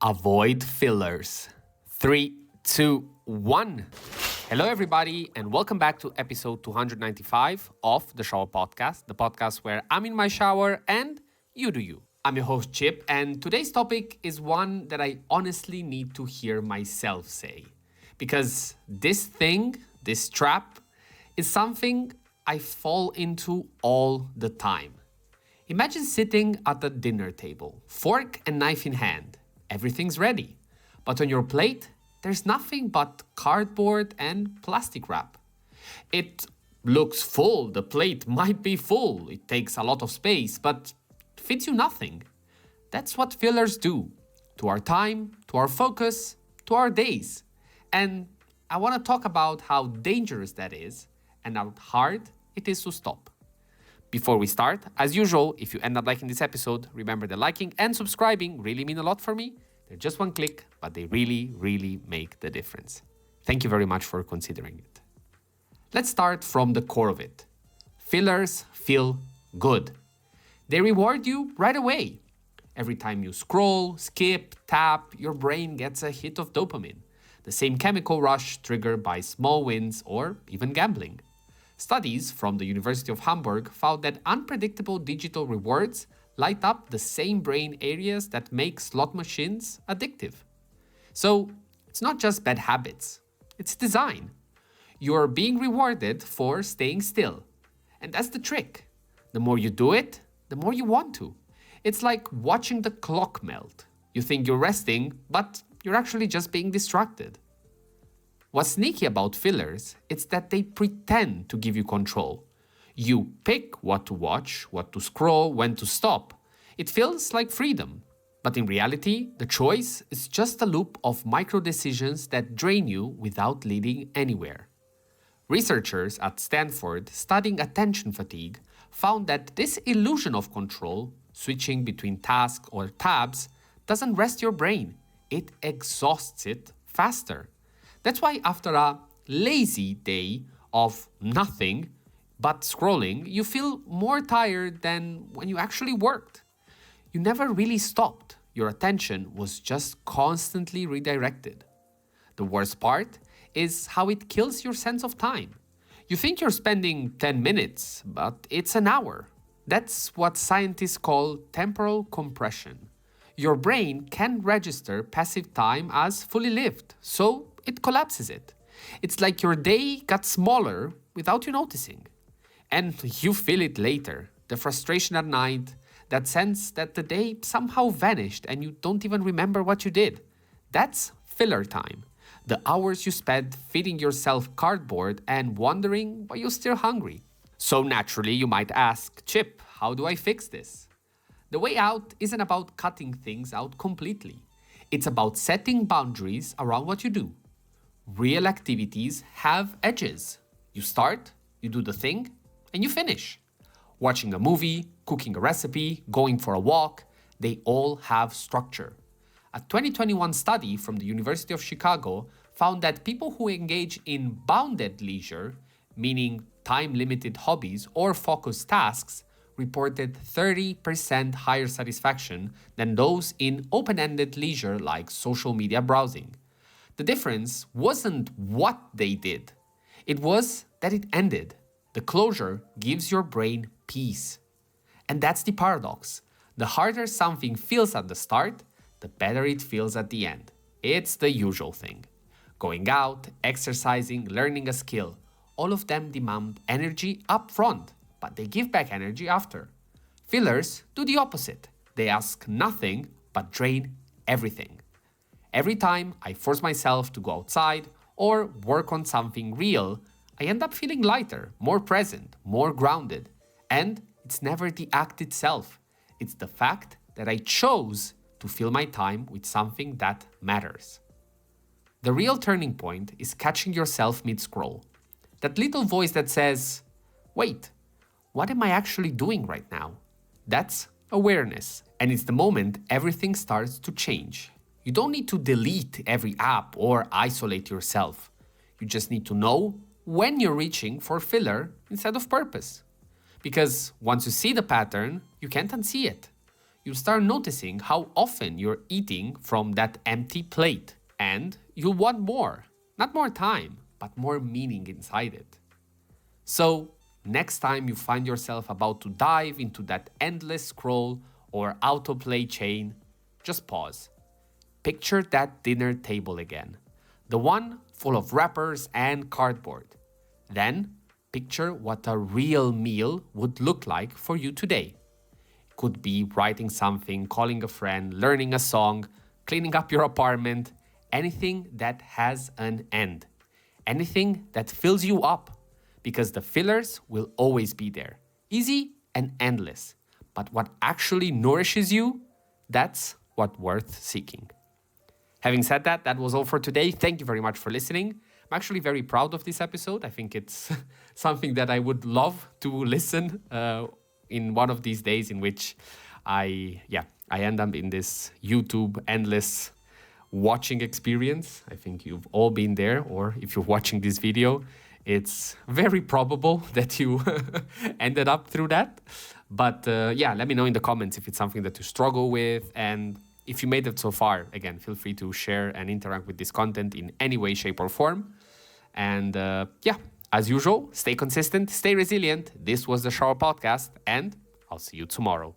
Avoid fillers. 3, 2, 1. Hello, everybody, and welcome back to episode 295 of the Shower Podcast, the podcast where I'm in my shower and you do you. I'm your host, Chip, and today's topic is one that I honestly need to hear myself say. Because this trap, is something I fall into all the time. Imagine sitting at a dinner table, fork and knife in hand. Everything's ready. But on your plate, there's nothing but cardboard and plastic wrap. It looks full, the plate might be full, it takes a lot of space, but it fits you nothing. That's what fillers do to our time, to our focus, to our days. And I want to talk about how dangerous that is and how hard it is to stop. Before we start, as usual, if you end up liking this episode, remember that liking and subscribing really mean a lot for me. They're just one click, but they really, really make the difference. Thank you very much for considering it. Let's start from the core of it. Fillers feel good. They reward you right away. Every time you scroll, skip, tap, your brain gets a hit of dopamine. The same chemical rush triggered by small wins or even gambling. Studies from the University of Hamburg found that unpredictable digital rewards light up the same brain areas that make slot machines addictive. So it's not just bad habits, it's design. You're being rewarded for staying still. And that's the trick. The more you do it, the more you want to. It's like watching the clock melt. You think you're resting, but you're actually just being distracted. What's sneaky about fillers is that they pretend to give you control. You pick what to watch, what to scroll, when to stop. It feels like freedom. But in reality, the choice is just a loop of micro decisions that drain you without leading anywhere. Researchers at Stanford studying attention fatigue found that this illusion of control, switching between tasks or tabs, doesn't rest your brain. It exhausts it faster. That's why after a lazy day of nothing but scrolling, you feel more tired than when you actually worked. You never really stopped. Your attention was just constantly redirected. The worst part is how it kills your sense of time. You think you're spending 10 minutes, but it's an hour. That's what scientists call temporal compression. Your brain can register passive time as fully lived, so it collapses it. It's like your day got smaller without you noticing. And you feel it later. The frustration at night, that sense that the day somehow vanished and you don't even remember what you did. That's filler time. The hours you spent feeding yourself cardboard and wondering why you're still hungry. So naturally you might ask, Chip, how do I fix this? The way out isn't about cutting things out completely. It's about setting boundaries around what you do. Real activities have edges. You start, you do the thing, and you finish. Watching a movie, cooking a recipe, going for a walk, they all have structure. A 2021 study from the University of Chicago found that people who engage in bounded leisure, meaning time-limited hobbies or focused tasks, reported 30% higher satisfaction than those in open-ended leisure like social media browsing. The difference wasn't what they did. It was that it ended. The closure gives your brain peace. And that's the paradox. The harder something feels at the start, the better it feels at the end. It's the usual thing. Going out, exercising, learning a skill, all of them demand energy up front, but they give back energy after. Fillers do the opposite. They ask nothing but drain everything. Every time I force myself to go outside or work on something real, I end up feeling lighter, more present, more grounded. And it's never the act itself. It's the fact that I chose to fill my time with something that matters. The real turning point is catching yourself mid-scroll. That little voice that says, wait, what am I actually doing right now? That's awareness. And it's the moment everything starts to change. You don't need to delete every app or isolate yourself. You just need to know when you're reaching for filler instead of purpose. Because once you see the pattern, you can't unsee it. you'll start noticing how often you're eating from that empty plate. And you'll want more. Not more time, but more meaning inside it. So, next time you find yourself about to dive into that endless scroll or autoplay chain, just pause. Picture that dinner table again. The one full of wrappers and cardboard. Then, picture what a real meal would look like for you today. It could be writing something, calling a friend, learning a song, cleaning up your apartment, anything that has an end. Anything that fills you up, because the fillers will always be there. Easy and endless. But what actually nourishes you, that's what's worth seeking. Having said that, that was all for today. Thank you very much for listening. I'm actually very proud of this episode. I think it's something that I would love to listen in one of these days in which I end up in this YouTube endless watching experience. I think you've all been there, or if you're watching this video, it's very probable that you ended up through that. But let me know in the comments if it's something that you struggle with, and if you made it so far. Again, feel free to share and interact with this content in any way, shape, or form. And as usual, stay consistent, stay resilient. This was the Shower Podcast, and I'll see you tomorrow.